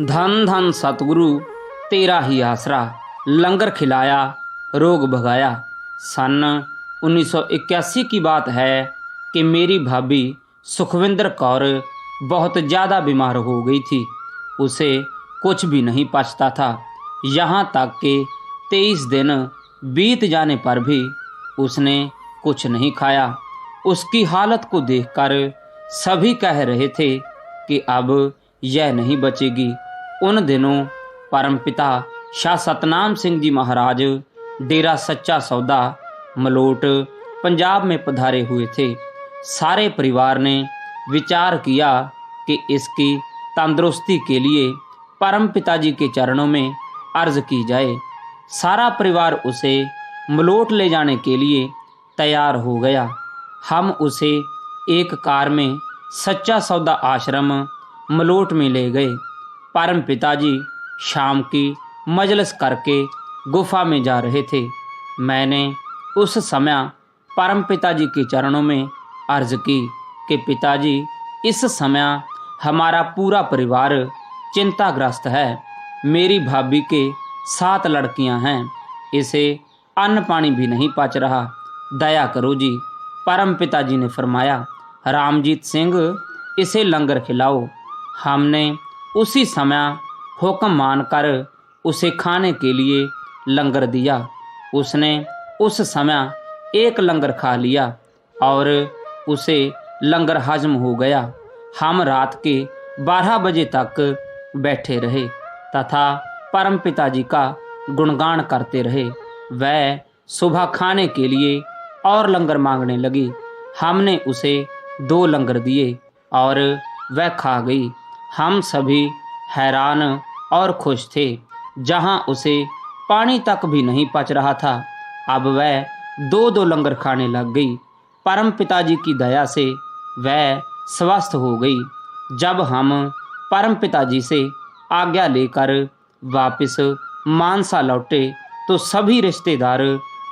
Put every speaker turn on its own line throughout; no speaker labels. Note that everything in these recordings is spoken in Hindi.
धन धन सतगुरु तेरा ही आसरा, लंगर खिलाया रोग भगाया। सन 1981 की बात है कि मेरी भाभी सुखविंदर कौर बहुत ज़्यादा बीमार हो गई थी। उसे कुछ भी नहीं पचता था। यहाँ तक कि 23 दिन बीत जाने पर भी उसने कुछ नहीं खाया। उसकी हालत को देखकर सभी कह रहे थे कि अब यह नहीं बचेगी। उन दिनों परमपिता शाह सतनाम सिंह जी महाराज डेरा सच्चा सौदा मलोट पंजाब में पधारे हुए थे। सारे परिवार ने विचार किया कि इसकी तंदुरुस्ती के लिए परम पिताजी के चरणों में अर्ज की जाए। सारा परिवार उसे मलोट ले जाने के लिए तैयार हो गया। हम उसे एक कार में सच्चा सौदा आश्रम मलोट में ले गए। परम पिताजी शाम की मजलिस करके गुफा में जा रहे थे। मैंने उस समय परम पिताजी के चरणों में अर्ज की कि पिताजी, इस समय हमारा पूरा परिवार चिंताग्रस्त है। मेरी भाभी के 7 लड़कियां हैं, इसे अन्न पानी भी नहीं पच रहा, दया करो जी। परम पिताजी ने फरमाया, रामजीत सिंह, इसे लंगर खिलाओ। हमने उसी समय हुक्म मानकर उसे खाने के लिए लंगर दिया। उसने उस समय एक लंगर खा लिया और उसे लंगर हजम हो गया। हम रात के 12 बजे तक बैठे रहे तथा परम पिताजी का गुणगान करते रहे। वह सुबह खाने के लिए और लंगर मांगने लगी। हमने उसे 2 लंगर दिए और वह खा गई। हम सभी हैरान और खुश थे। जहां उसे पानी तक भी नहीं पच रहा था, अब वह 2-2 लंगर खाने लग गई। परम पिताजी की दया से वह स्वस्थ हो गई। जब हम परम पिताजी से आज्ञा लेकर वापस मानसा लौटे तो सभी रिश्तेदार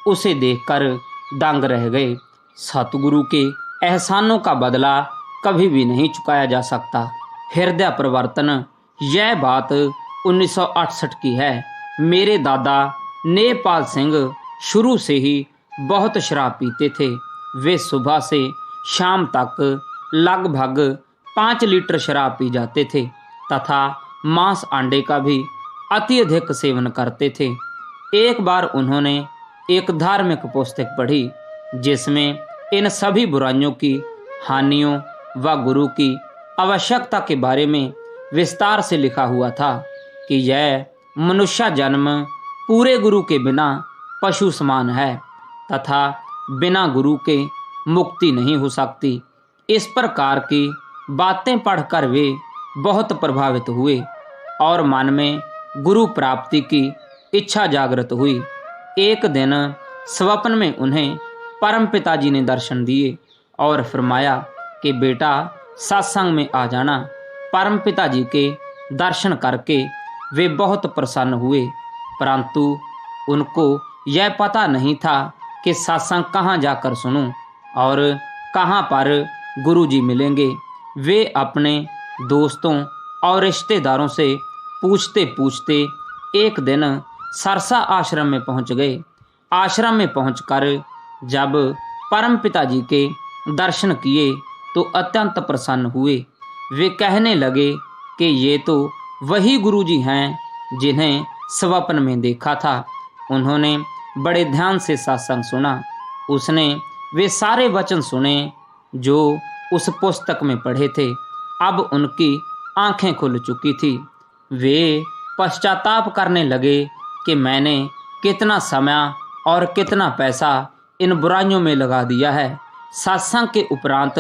उसे देखकर दंग रह गए। सतगुरु के एहसानों का बदला कभी भी नहीं चुकाया जा सकता। हृदय परिवर्तन, यह बात 1968 की है। मेरे दादा नेपाल सिंह शुरू से ही बहुत शराब पीते थे। वे सुबह से शाम तक लगभग 5 लीटर शराब पी जाते थे तथा मांस अंडे का भी अत्यधिक सेवन करते थे। एक बार उन्होंने एक धार्मिक पुस्तक पढ़ी जिसमें इन सभी बुराइयों की हानियों व गुरु की आवश्यकता के बारे में विस्तार से लिखा हुआ था कि यह मनुष्य जन्म पूरे गुरु के बिना पशु समान है तथा बिना गुरु के मुक्ति नहीं हो सकती। इस प्रकार की बातें पढ़कर वे बहुत प्रभावित हुए और मन में गुरु प्राप्ति की इच्छा जागृत हुई। एक दिन स्वप्न में उन्हें परम पिताजी ने दर्शन दिए और फरमाया कि बेटा, सत्संग में आ जाना। परम पिताजी के दर्शन करके वे बहुत प्रसन्न हुए, परंतु उनको यह पता नहीं था कि सत्संग कहाँ जाकर सुनूं और कहाँ पर गुरुजी मिलेंगे। वे अपने दोस्तों और रिश्तेदारों से पूछते पूछते एक दिन सरसा आश्रम में पहुंच गए। आश्रम में पहुंचकर जब परम पिताजी के दर्शन किए तो अत्यंत प्रसन्न हुए। वे कहने लगे कि ये तो वही गुरुजी हैं जिन्हें स्वप्न में देखा था। उन्होंने बड़े ध्यान से सत्संग सुना। उसने वे सारे वचन सुने जो उस पुस्तक में पढ़े थे। अब उनकी आंखें खुल चुकी थी। वे पश्चाताप करने लगे कि मैंने कितना समय और कितना पैसा इन बुराइयों में लगा दिया है। सत्संग के उपरांत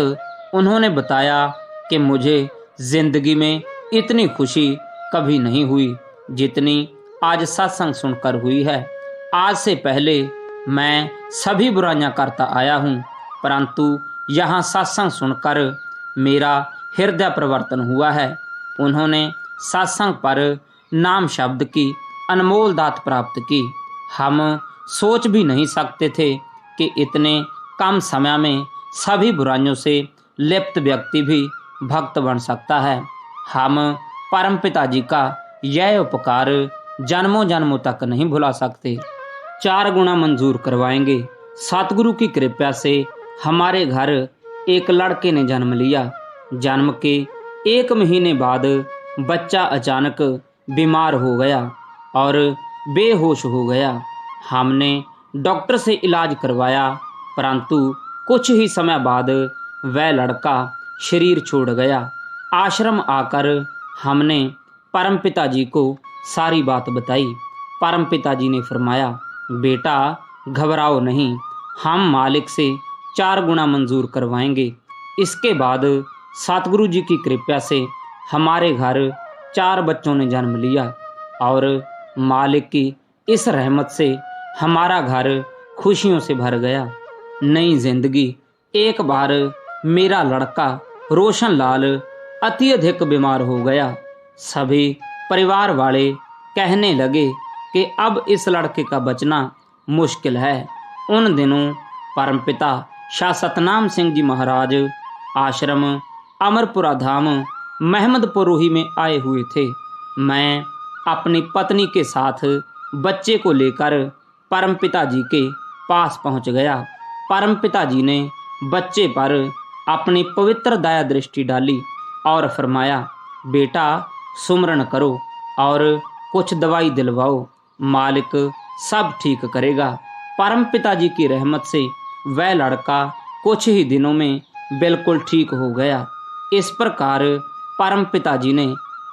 उन्होंने बताया कि मुझे जिंदगी में इतनी खुशी कभी नहीं हुई जितनी आज सत्संग सुनकर हुई है। आज से पहले मैं सभी बुराइयां करता आया हूँ, परंतु यहाँ सत्संग सुनकर मेरा हृदय परिवर्तन हुआ है। उन्होंने सत्संग पर नाम शब्द की अनमोल दात प्राप्त की। हम सोच भी नहीं सकते थे कि इतने कम समय में सभी बुराइयों से लिप्त व्यक्ति भी भक्त बन सकता है। हम परम पिताजी का यह उपकार जन्मों जन्मों तक नहीं भुला सकते। 4 गुना मंजूर करवाएंगे। सतगुरु की कृपा से हमारे घर एक लड़के ने जन्म लिया। जन्म के 1 महीने बाद बच्चा अचानक बीमार हो गया और बेहोश हो गया। हमने डॉक्टर से इलाज करवाया, परंतु कुछ ही समय बाद वह लड़का शरीर छोड़ गया। आश्रम आकर हमने परम पिताजी को सारी बात बताई। परम पिताजी ने फरमाया, बेटा घबराओ नहीं, हम मालिक से 4 गुना मंजूर करवाएंगे। इसके बाद सतगुरु जी की कृपा से हमारे घर 4 बच्चों ने जन्म लिया और मालिक की इस रहमत से हमारा घर खुशियों से भर गया। नई जिंदगी। एक बार मेरा लड़का रोशन लाल अत्यधिक बीमार हो गया। सभी परिवार वाले कहने लगे कि अब इस लड़के का बचना मुश्किल है। उन दिनों परमपिता शाह सतनाम सिंह जी महाराज आश्रम अमरपुरा धाम महमदपुरोही में आए हुए थे। मैं अपनी पत्नी के साथ बच्चे को लेकर परमपिता जी के पास पहुंच गया। परमपिता जी ने बच्चे पर अपनी पवित्र दया दृष्टि डाली और फरमाया, बेटा सुमरन करो और कुछ दवाई दिलवाओ, मालिक सब ठीक करेगा। परम पिताजी की रहमत से वह लड़का कुछ ही दिनों में बिल्कुल ठीक हो गया। इस प्रकार परम पिताजी ने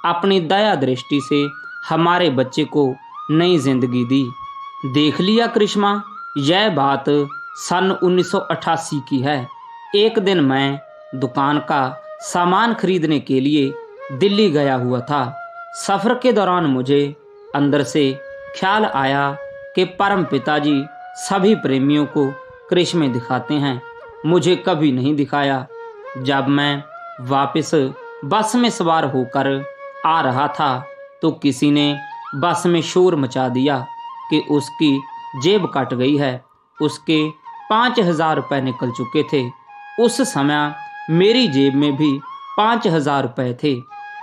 अपनी दया दृष्टि से हमारे बच्चे को नई जिंदगी दी। देख लिया करिश्मा। यह बात सन 1988 की है। एक दिन मैं दुकान का सामान खरीदने के लिए दिल्ली गया हुआ था। सफ़र के दौरान मुझे अंदर से ख्याल आया कि परम पिताजी सभी प्रेमियों को करिश्मे दिखाते हैं, मुझे कभी नहीं दिखाया। जब मैं वापस बस में सवार होकर आ रहा था तो किसी ने बस में शोर मचा दिया कि उसकी जेब कट गई है। उसके 5,000 रुपये निकल चुके थे। उस समय मेरी जेब में भी 5,000 रुपये थे।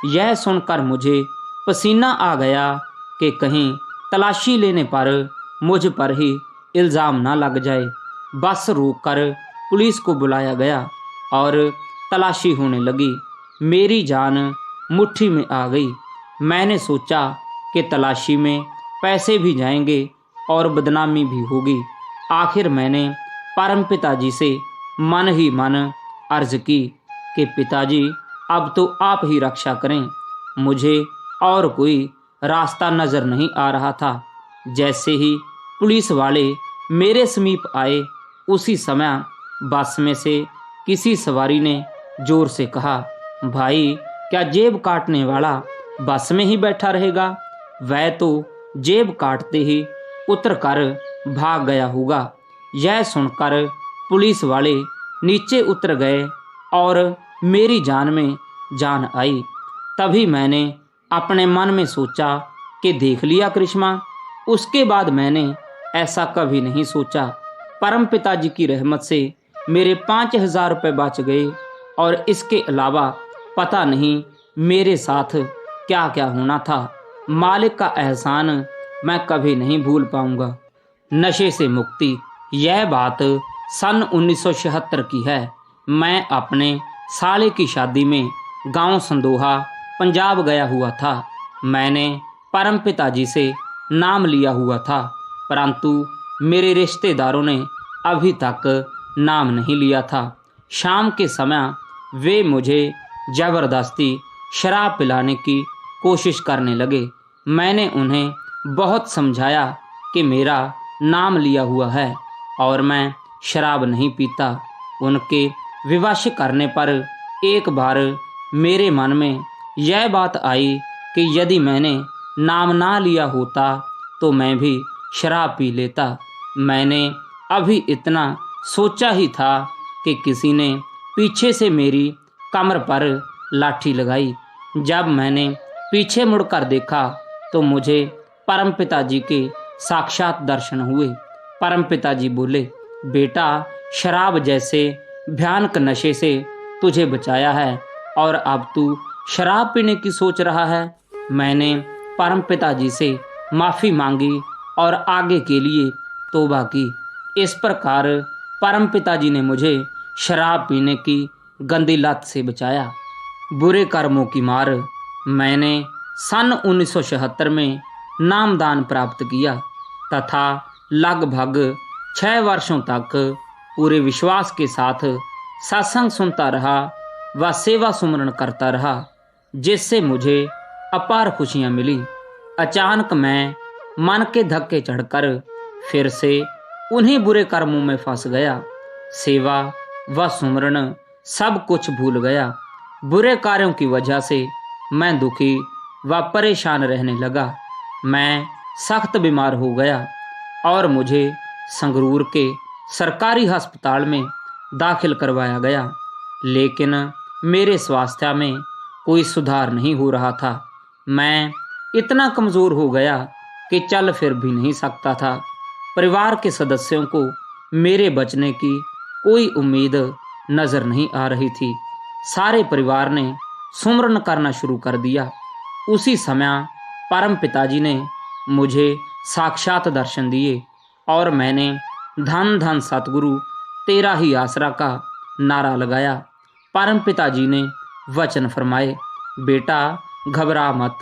यह सुनकर मुझे पसीना आ गया कि कहीं तलाशी लेने पर मुझ पर ही इल्ज़ाम ना लग जाए। बस रोककर पुलिस को बुलाया गया और तलाशी होने लगी। मेरी जान मुट्ठी में आ गई। मैंने सोचा कि तलाशी में पैसे भी जाएंगे और बदनामी भी होगी। आखिर मैंने परम पिताजी से मन ही मन अर्ज की कि पिताजी अब तो आप ही रक्षा करें। मुझे और कोई रास्ता नज़र नहीं आ रहा था। जैसे ही पुलिस वाले मेरे समीप आए उसी समय बस में से किसी सवारी ने जोर से कहा, भाई क्या जेब काटने वाला बस में ही बैठा रहेगा? वह तो जेब काटते ही उतर कर भाग गया होगा। यह सुनकर पुलिस वाले नीचे उतर गए और मेरी जान में जान आई। तभी मैंने अपने मन में सोचा कि देख लिया करिश्मा। उसके बाद मैंने ऐसा कभी नहीं सोचा। परम पिताजी की रहमत से मेरे 5,000 रुपये बच गए और इसके अलावा पता नहीं मेरे साथ क्या क्या होना था। मालिक का एहसान मैं कभी नहीं भूल पाऊंगा। नशे से मुक्ति। यह बात सन 1976 की है। मैं अपने साले की शादी में गांव संदोहा पंजाब गया हुआ था। मैंने परम पिताजी से नाम लिया हुआ था, परंतु मेरे रिश्तेदारों ने अभी तक नाम नहीं लिया था। शाम के समय वे मुझे ज़बरदस्ती शराब पिलाने की कोशिश करने लगे। मैंने उन्हें बहुत समझाया कि मेरा नाम लिया हुआ है और मैं शराब नहीं पीता। उनके विवश करने पर एक बार मेरे मन में यह बात आई कि यदि मैंने नाम ना लिया होता तो मैं भी शराब पी लेता। मैंने अभी इतना सोचा ही था कि किसी ने पीछे से मेरी कमर पर लाठी लगाई। जब मैंने पीछे मुड़कर देखा तो मुझे परम पिताजी के साक्षात दर्शन हुए। परम पिताजी बोले, बेटा शराब जैसे भयानक नशे से तुझे बचाया है और अब तू शराब पीने की सोच रहा है। मैंने परम पिताजी से माफ़ी मांगी और आगे के लिए तौबा की। इस प्रकार परम पिताजी ने मुझे शराब पीने की गंदी लत से बचाया। बुरे कर्मों की मार। मैंने सन 1976 में नामदान प्राप्त किया तथा लगभग 6 वर्षों तक पूरे विश्वास के साथ सत्संग सुनता रहा व सेवा सुमरण करता रहा, जिससे मुझे अपार खुशियाँ मिली। अचानक मैं मन के धक्के चढ़कर फिर से उन्हीं बुरे कर्मों में फंस गया। सेवा व सुमरण सब कुछ भूल गया। बुरे कार्यों की वजह से मैं दुखी व परेशान रहने लगा। मैं सख्त बीमार हो गया और मुझे संगरूर के सरकारी अस्पताल में दाखिल करवाया गया, लेकिन मेरे स्वास्थ्य में कोई सुधार नहीं हो रहा था। मैं इतना कमज़ोर हो गया कि चल फिर भी नहीं सकता था। परिवार के सदस्यों को मेरे बचने की कोई उम्मीद नज़र नहीं आ रही थी। सारे परिवार ने सुमरन करना शुरू कर दिया। उसी समय परम पिताजी ने मुझे साक्षात दर्शन दिए और मैंने धन धन सतगुरु तेरा ही आसरा का नारा लगाया। परम पिताजी ने वचन फरमाए, बेटा घबरा मत,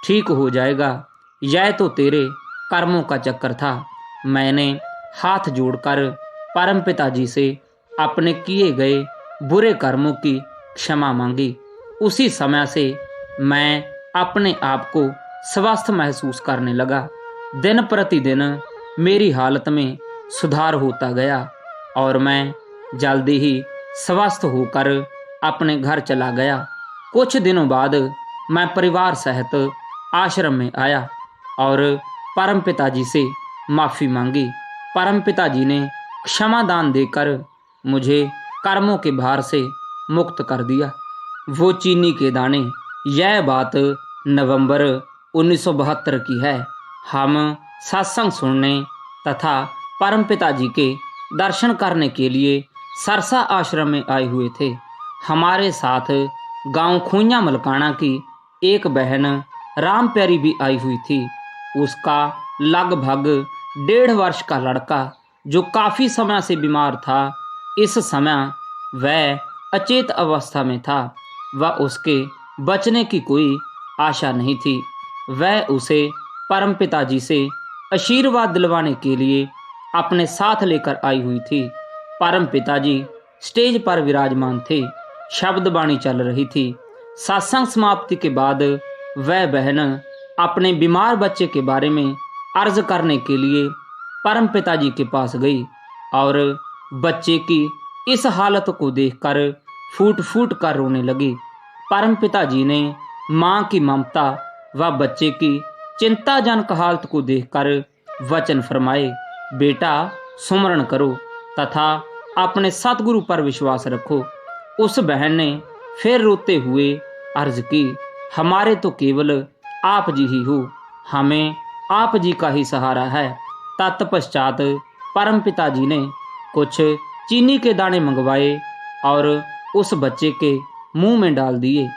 ठीक हो जाएगा, यह तो तेरे कर्मों का चक्कर था। मैंने हाथ जोड़कर परम पिताजी से अपने किए गए बुरे कर्मों की क्षमा मांगी। उसी समय से मैं अपने आप को स्वस्थ महसूस करने लगा। दिन प्रतिदिन मेरी हालत में सुधार होता गया और मैं जल्दी ही स्वस्थ होकर अपने घर चला गया। कुछ दिनों बाद मैं परिवार सहित आश्रम में आया और परम पिताजी से माफ़ी मांगी। परम पिताजी ने क्षमा दान देकर मुझे कर्मों के भार से मुक्त कर दिया। वो चीनी के दाने। यह बात नवंबर 1972 की है। हम सत्संग सुनने तथा परम पिताजी के दर्शन करने के लिए सरसा आश्रम में आए हुए थे। हमारे साथ गांव खूंया मलकाना की एक बहन राम प्यारी भी आई हुई थी। उसका लगभग 1.5 वर्ष का लड़का जो काफ़ी समय से बीमार था, इस समय वह अचेत अवस्था में था व उसके बचने की कोई आशा नहीं थी। वह उसे परम पिताजी से आशीर्वाद दिलवाने के लिए अपने साथ लेकर आई हुई थी। परम पिताजी स्टेज पर विराजमान थे। शब्द वाणी चल रही थी। सत्संग समाप्ति के बाद वह बहन अपने बीमार बच्चे के बारे में अर्ज करने के लिए परम पिताजी के पास गई और बच्चे की इस हालत को देखकर फूट फूट कर रोने लगी। परम पिताजी ने माँ की ममता व बच्चे की चिंताजनक हालत को देखकर वचन फरमाए, बेटा सुमरण करो तथा अपने सतगुरु पर विश्वास रखो। उस बहन ने फिर रोते हुए अर्ज की, हमारे तो केवल आप जी ही हो, हमें आप जी का ही सहारा है। तत्पश्चात परम पिताजी ने कुछ चीनी के दाने मंगवाए और उस बच्चे के मुंह में डाल दिए।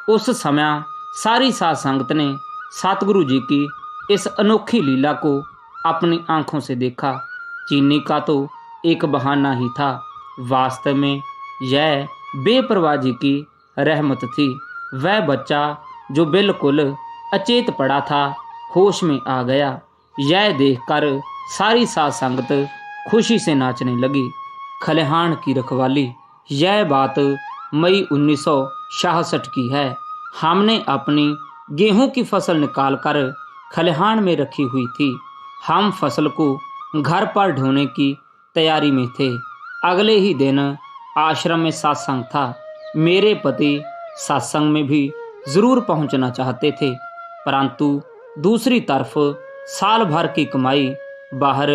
उस समय सारी साध संगत ने सतगुरु जी की इस अनोखी लीला को अपनी आंखों से देखा। चीनी का तो एक बहाना ही था, वास्तव में यह बेपरवाह जी की रहमत थी। वह बच्चा जो बिल्कुल अचेत पड़ा था होश में आ गया। यह देखकर सारी साध संगत खुशी से नाचने लगी। खलिहान की रखवाली। यह बात मई 1966 की है। हमने अपनी गेहूं की फसल निकालकर खलिहान में रखी हुई थी। हम फसल को घर पर ढोने की तैयारी में थे। अगले ही दिन आश्रम में सत्संग था। मेरे पति सत्संग में भी जरूर पहुंचना चाहते थे, परंतु दूसरी तरफ साल भर की कमाई बाहर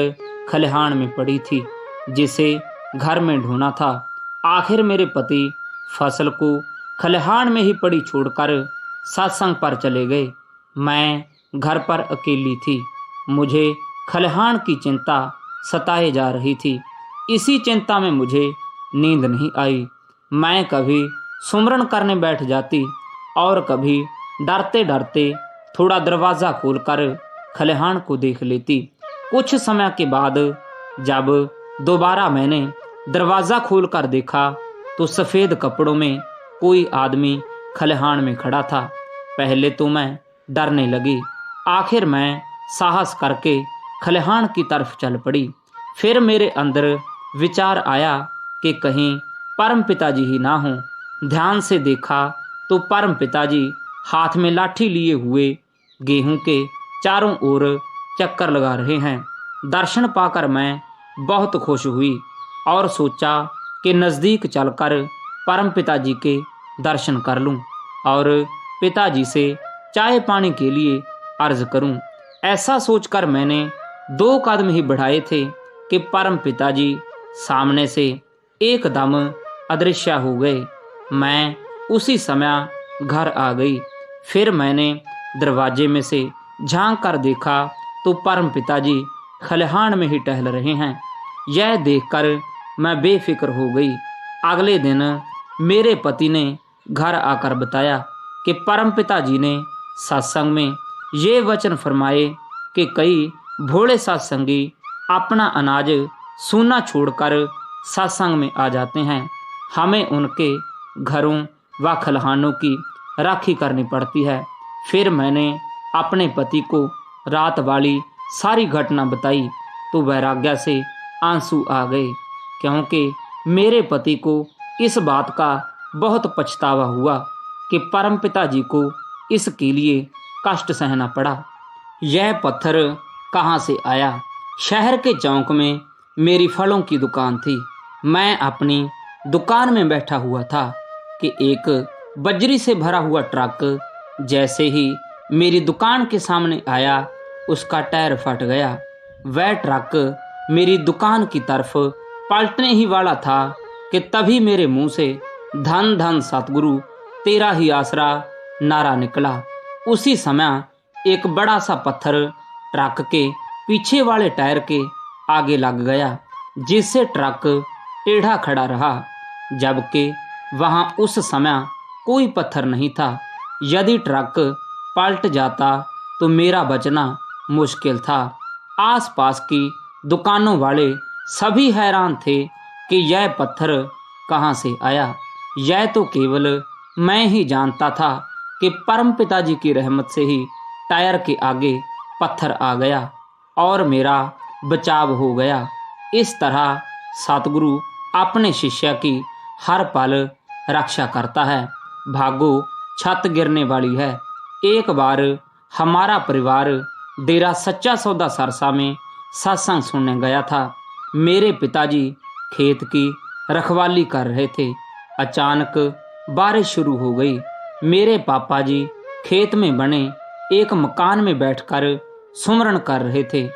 खलिहान में पड़ी थी, जिसे घर में ढोना था। आखिर मेरे पति फसल को खलिहान में ही पड़ी छोड़कर सत्संग पर चले गए। मैं घर पर अकेली थी। मुझे खलिहान की चिंता सताए जा रही थी। इसी चिंता में मुझे नींद नहीं आई। मैं कभी सुमरन करने बैठ जाती और कभी डरते डरते थोड़ा दरवाज़ा खोलकर खलिहान को देख लेती। कुछ समय के बाद जब दोबारा मैंने दरवाज़ा खोलकर देखा तो सफ़ेद कपड़ों में कोई आदमी खलिहान में खड़ा था। पहले तो मैं डरने लगी, आखिर मैं साहस करके खलिहान की तरफ चल पड़ी। फिर मेरे अंदर विचार आया कि कहीं परम पिताजी ही ना हों। ध्यान से देखा तो परम पिताजी हाथ में लाठी लिए हुए गेहूं के चारों ओर चक्कर लगा रहे हैं। दर्शन पाकर मैं बहुत खुश हुई और सोचा कि नज़दीक चलकर परम पिताजी के दर्शन कर लूं और पिताजी से चाय पानी के लिए अर्ज करूं। ऐसा सोचकर मैंने 2 कदम ही बढ़ाए थे कि परम पिताजी सामने से एकदम अदृश्य हो गए। मैं उसी समय घर आ गई। फिर मैंने दरवाजे में से झांक कर देखा तो परम पिताजी खलिहान में ही टहल रहे हैं। यह देखकर मैं बेफिक्र हो गई। अगले दिन मेरे पति ने घर आकर बताया कि परम पिताजी ने सत्संग में ये वचन फरमाए कि कई भोले सत्संगी अपना अनाज सूना छोड़कर सत्संग में आ जाते हैं। हमें उनके घरों व खलिहानों की राखी करनी पड़ती है। फिर मैंने अपने पति को रात वाली सारी घटना बताई तो वैराग्य से आंसू आ गए, क्योंकि मेरे पति को इस बात का बहुत पछतावा हुआ कि परम पिताजी को इसके लिए कष्ट सहना पड़ा। यह पत्थर कहाँ से आया? शहर के चौक में मेरी फलों की दुकान थी। मैं अपनी दुकान में बैठा हुआ था कि एक बजरी से भरा हुआ ट्रक जैसे ही मेरी दुकान के सामने आया उसका टायर फट गया। वह ट्रक मेरी दुकान की तरफ पलटने ही वाला था कि तभी मेरे मुंह से धन धन सतगुरु तेरा ही आसरा नारा निकला। उसी समय एक बड़ा सा पत्थर ट्रक के पीछे वाले टायर के आगे लग गया, जिससे ट्रक टेढ़ा खड़ा रहा, जबकि वहां उस समय कोई पत्थर नहीं था। यदि ट्रक पलट जाता तो मेरा बचना मुश्किल था। आसपास की दुकानों वाले सभी हैरान थे कि यह पत्थर कहाँ से आया। यह तो केवल मैं ही जानता था कि परम पिताजी की रहमत से ही टायर के आगे पत्थर आ गया और मेरा बचाव हो गया। इस तरह सतगुरु अपने शिष्य की हर पल रक्षा करता है। भागो छत गिरने वाली है। एक बार हमारा परिवार डेरा सच्चा सौदा सरसा में सत्संग सुनने गया था। मेरे पिताजी खेत की रखवाली कर रहे थे। अचानक बारिश शुरू हो गई। मेरे पापा जी खेत में बने एक मकान में बैठकर सुमरन कर रहे थे।